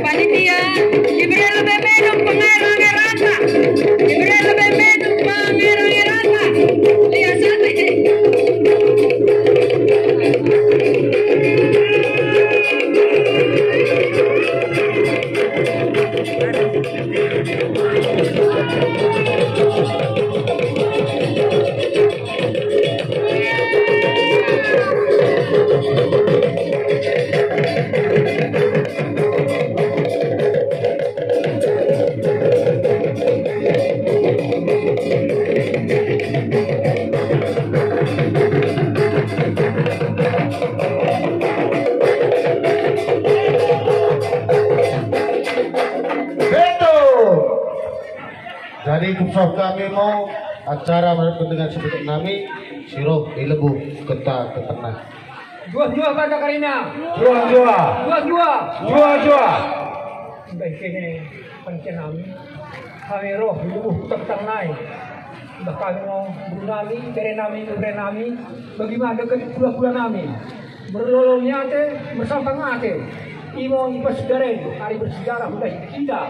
Panitia diberi lebih minum pengeran-ngerannya, diberi lebih minum pengeran-ngerannya. Lihat santai. Jadi pusat kami mau acara dengan seperti kami sirup di lebu keta ke tengah. Dua pada Karina. Dua. Baik ini pencenami. Kami roh lebu ketang naik. Bah kami mau berenami, berenami. Bagaimana dekat pula nami. Berlolongnya te, bersampang ate. Imo ipas dareng hari bersejarah udah kita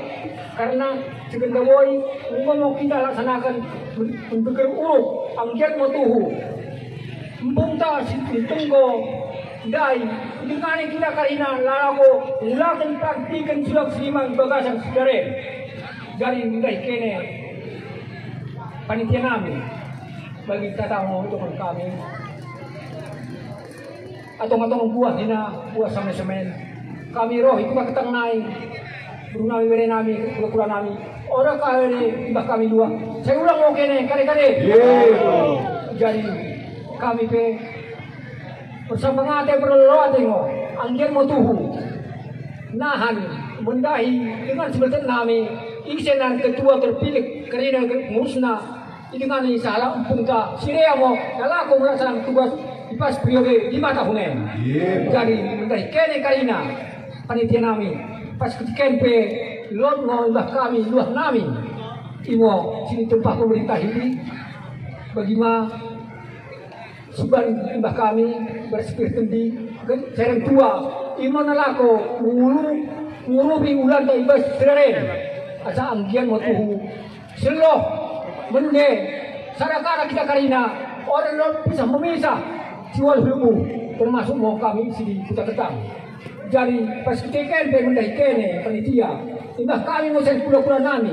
karena segandawoi mau kita laksanakan untuk uruk angkat motuhu empungta ditunggu dai dengan kita karina lalago lakukan praktikan sulak siman bagasan sejarah dari mulai kene panitia nami bagi kata mau untuk kami atau buah dina buah semen kami roh itu ketang naik berunami berenami kurang nami orang kali mbak kami dua saya ulang mau kene kali jadi kami pe bersama ngate berloa tengok angger mau tuhu nahan mendahi dengan seperti nami isenan ketua terpilih karena musnah dengan salah empungka sirea mau kalau aku melaksanakan tugas pas periode 5 tahunan jadi mendahi kene karina panitia nami pas ketika pe luar ngolah kami luar nami imo sini tempat pemerintah ini bagaimana sebarin mbah kami bersepir tendi serem tua imo nalako ngurubi ulan ta ibas sereren asa anggian mo tuhu seloh mende sarakara kita karina orang lo bisa memisah jual ilmu termasuk mau kami sini kita ketang. Jadi pas ketika mendahi kene panitia, imbah kami mau saya pula nami,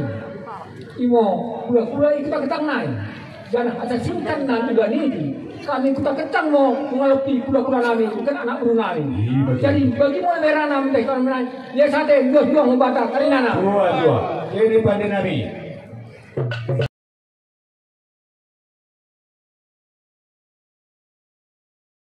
imo pula kita ketang naik. Jangan ada simpan nami juga nih, kami kita ketang mau mengalami pula nami, bukan anak uru nami. Jadi bagaimana merah nami dari kalau menang, dia sate dua membatal karena nami. Dua, ini pada nami.